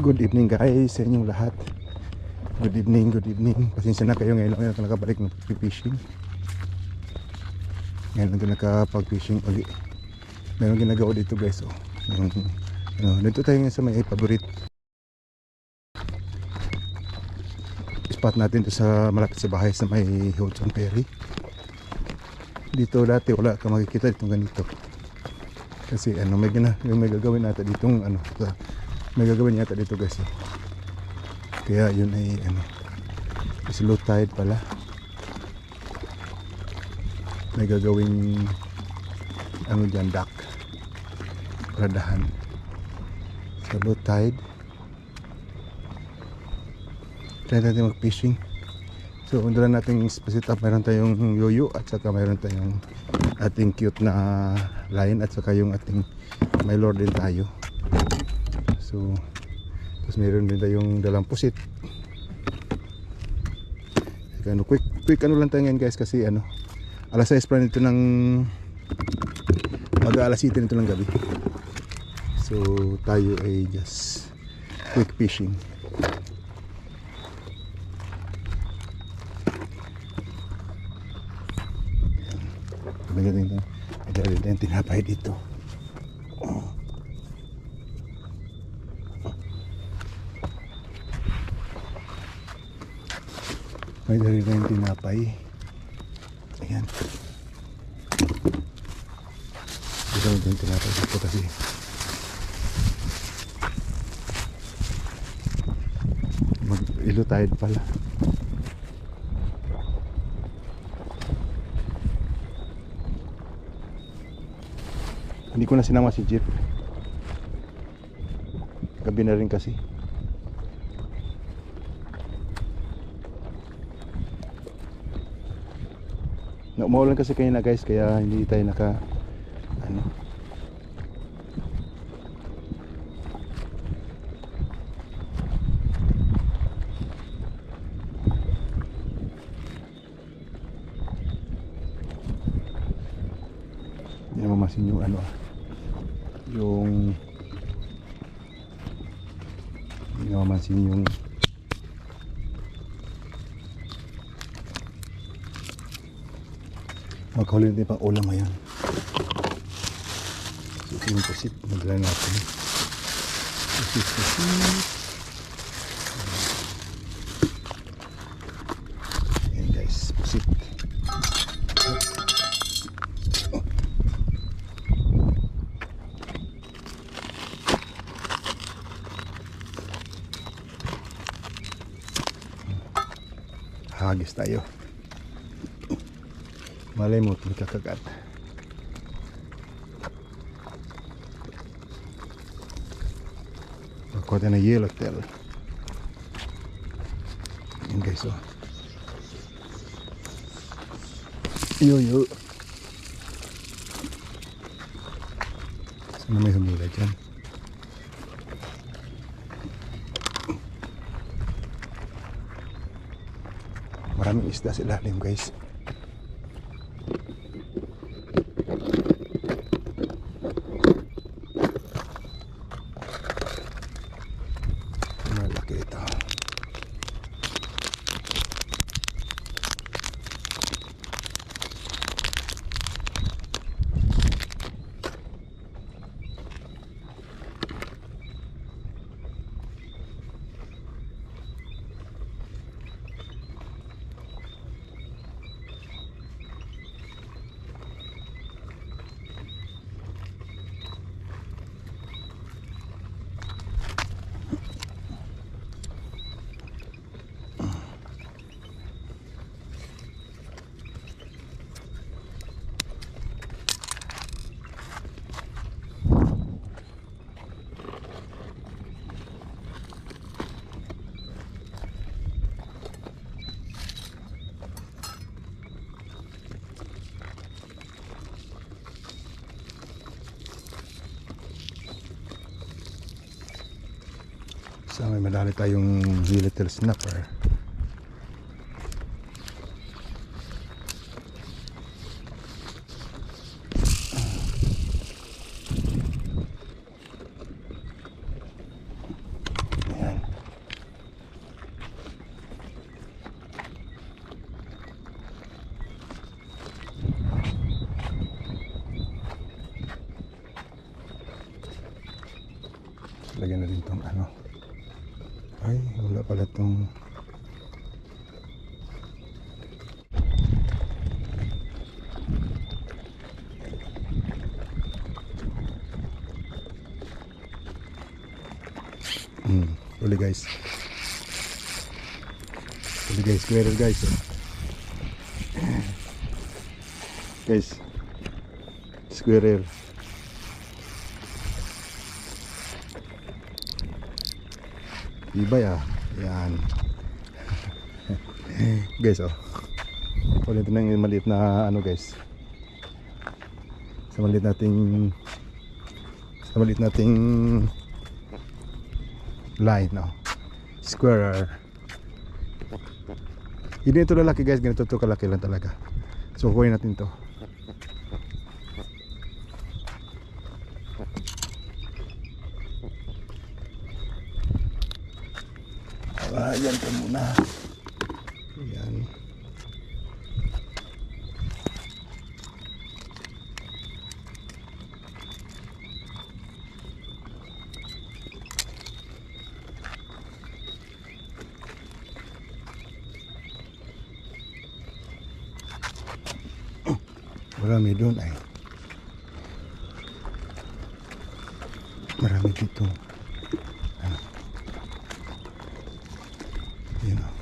Good evening guys sa inyong lahat. Good evening, good evening. Pasensya na kayo, ngayon lang ako nakabalik ng fishing. Ngayon lang din nakapag-fishing uli. Meron ginagawa dito guys. Dito tayo ngayon sa may favorite spot natin to sa malapit sa bahay sa may Hudson Ferry. Dito dati wala ka makikita ditong ganito. Kasi may gagawin natin ditong may gagawin yata dito guys. Kaya yun ay is low tide pala. May gagawing dyan, dock, paradahan. So low tide, try natin mag fishing. So under natin set up, mayroon tayong yoyo at saka mayroon tayong ating cute na line at saka yung ating may lure din tayo. So tapos mayroon din tayong dalang pusit. Quick lang tayo ngayon guys, kasi alas 6 pa nito ng mag-alas 7 nito ng gabi. So tayo ay just quick fishing. Magaling na. May dali tinapay dito. May dali na yung tinapay. Ayan. Dito na yung tinapay dito kasi mag-ilo tide pala. Hindi ko na sinama si Jeep. Gabi na rin kasi. Umuulan kasi kanina guys, kaya hindi tayo hindi na mamasin yung hindi na mamasin yung maghuli natin pang ulam ngayon. So ito yung pusit, magdala natin pusit. Ayan guys, pusit. Hagis tayo. Malay mo, may kakagat. Nakuha tayo na yellowtail. Ayan guys, Yo. Sana may humila dyan. Maraming isda sa ilalim guys. So may madali tayong little snapper. Lagyan na din tong ano. Ay, wala pala tong huli guys. Huli guys, squirrel guys. Guys, squirrel. Ibay ah. Yan. Guys oh. Ulit na yung maliit na ano guys. Sa maliit nating line oh. Squirrel. Hindi ito lalaki guys, ganito ito kalaki lang talaga. So kunin natin to. Yan ka muna. Yan. Marami doon ay. Marami dito. You know.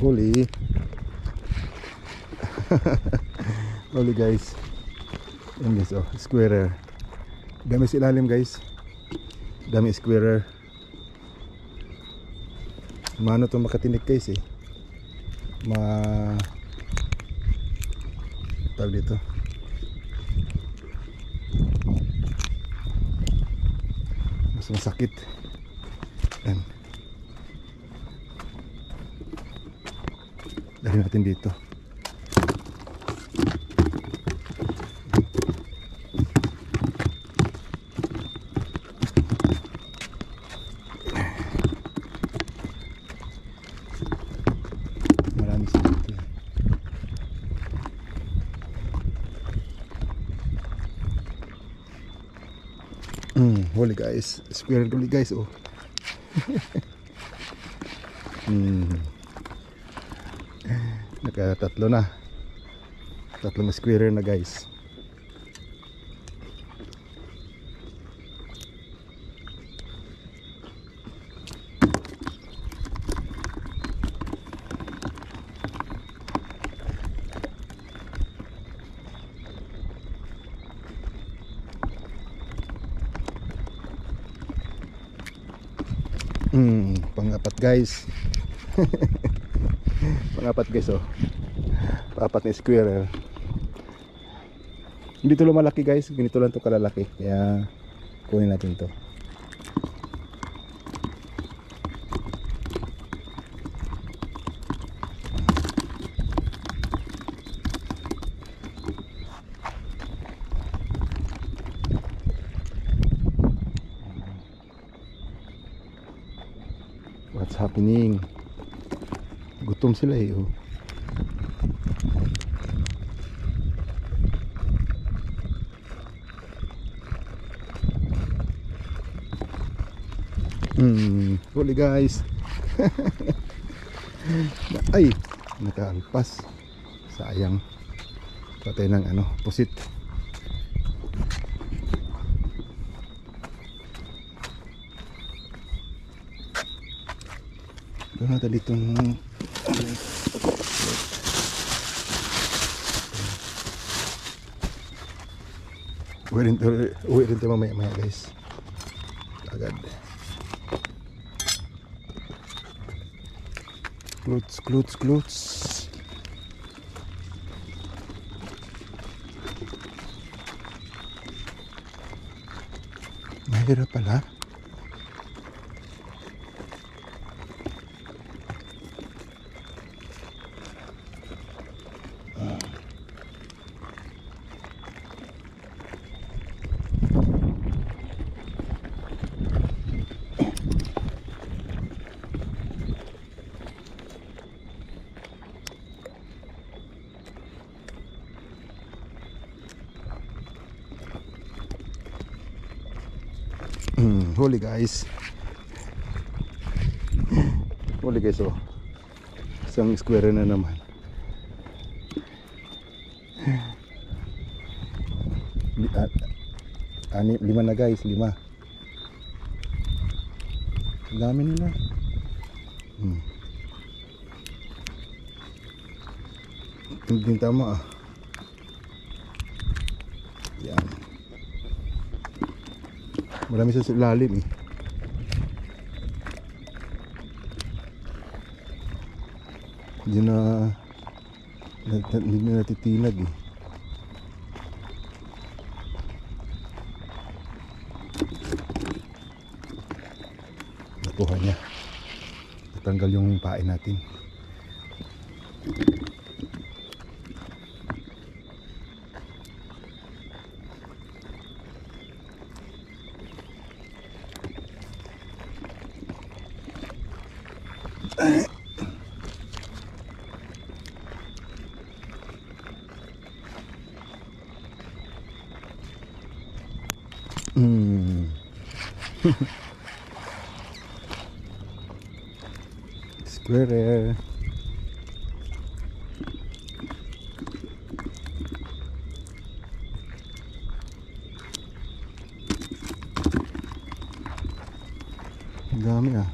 Huli. Huli guys. Yan guys oh, squirrel. Dami sa ilalim guys. Dami squirrel. Mano to makatinik guys eh. Tawag dito. Mas masakit. Yan. Dali natin dito. Marami sila dito. Huli guys, squirrel huli guys oh. Nakatatlo na. Tatlong squirrel na guys. Pangapat guys. Pangapat guys oh. Papat na squirrel. Hindi to lumalaki guys, ganito lang to kalalaki. Kaya kunin natin to. What's happening? Gutom sila eh oh. Huli guys. Ay, nakaalpas. Sayang. Patay ng ano, pusit. Doon natin ditong uwi rin tayo mamaya guys. Agad. Kluts. Mahirap pala. Huli guys. Huli guys oh. Isang square na naman. Lima na guys, 5. Ang dami nila. Hindi tama ah. Yan. Marami sa ilalim eh. Hindi na natitinag eh. Nakuha niya. Natanggal yung pain natin. Square. Ang dami ah.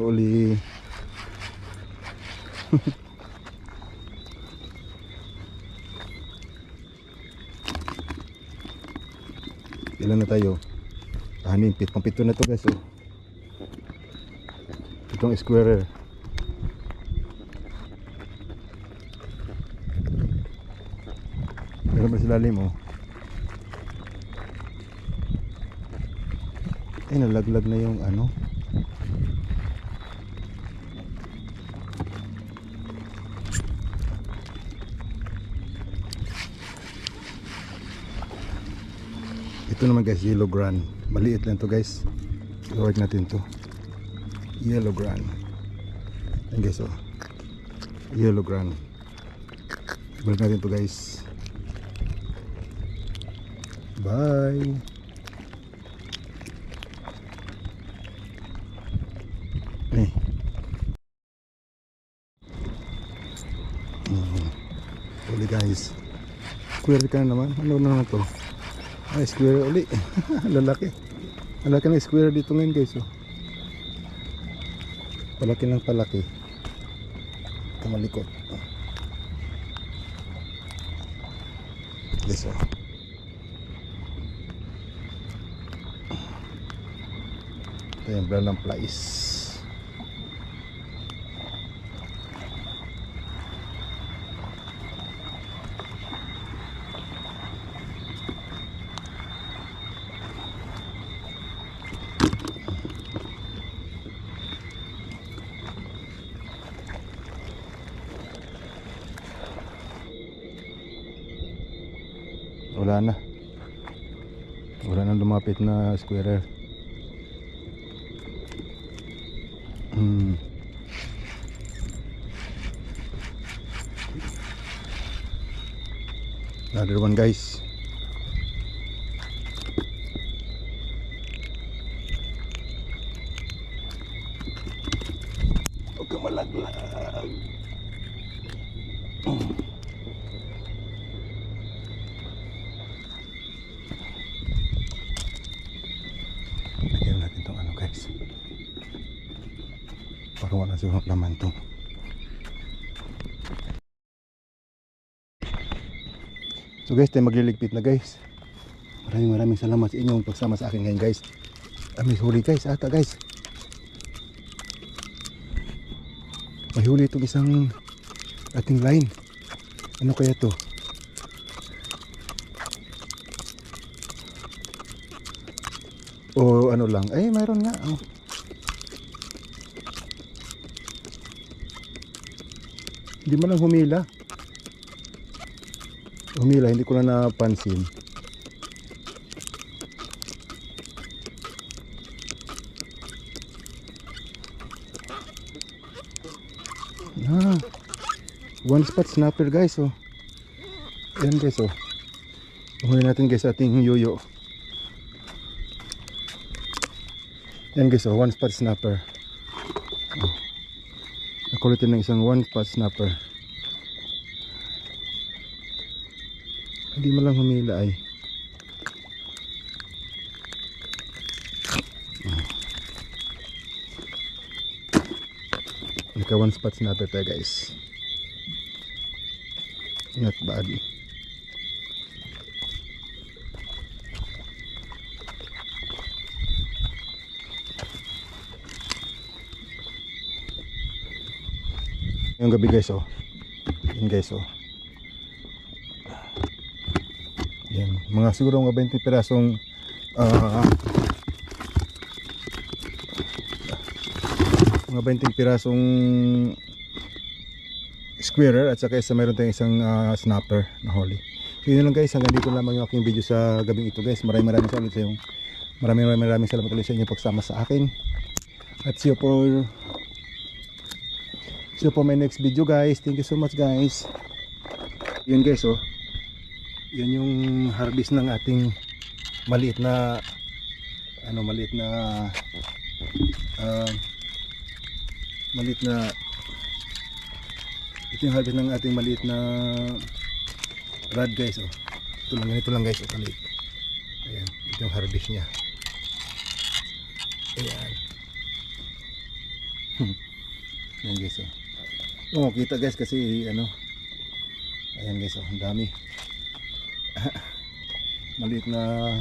Huli. Ilan na tayo? Pang-pito na to guys oh. Itong square. Meron ba sa lalim oh. Ay nalaglag na yung ano. Ito naman guys, yellow gran. Maliit lang to guys. Gawag natin to. Yellow gran. Ayan guys oh. Yellow gran. Balik natin to guys. Bye. Uli guys. Square ka na naman. Ano na naman to? Ay, square uli. Lalaki. Lalaki ng square dito ngayon guys oh. Palaki ng palaki. Ito malikot. Guys oh. Ito yung brown ng plais. Wala na lumapit na squirrel. Another one guys. Huwag ka malaglag. Lagyan natin itong ano guys. Parang wala siguro laman to. So guys, tayo magliligpit na guys. Maraming salamat sa inyong pagsama sa akin ngayon guys. May huli guys, ata guys. May huli itong isang ating line. Ano kaya to? O ano lang, ay mayroon nga oh. Hindi man lang humila. Humila, hindi ko na napansin. Ah, one spot snapper guys, oh. Yan guys, oh. Uhuyin natin guys ating yoyo. Yan guys, oh, one spot snapper. Oh. Nakulitin ng isang one spot snapper. Hindi mo lang humila ay. Naka one spot snapper tayo guys. Not bad. Yung gabi guys, oh. Yan guys, oh. Yan, mga siguro mga 20 pirasong mga 20 pirasong squarer at saka isa meron tayong isang snapper na huli. So yun lang guys, hanggang dito lamang yung aking video sa gabing ito guys. Maraming salamat sa yung maraming salamat ulit sa inyong pagsama sa akin. At see you for my next video guys. Thank you so much guys. Yun guys, oh. Yan yung harvest ng ating maliit na ito yung harvest ng ating maliit na rod guys, oh. Ito lang guys, oh, maliit. Ayan, ito yung harvest niya. Ayan. Ayan guys, oh. Oh, kita guys kasi ano. Ayan guys, oh, ang dami. Maliit na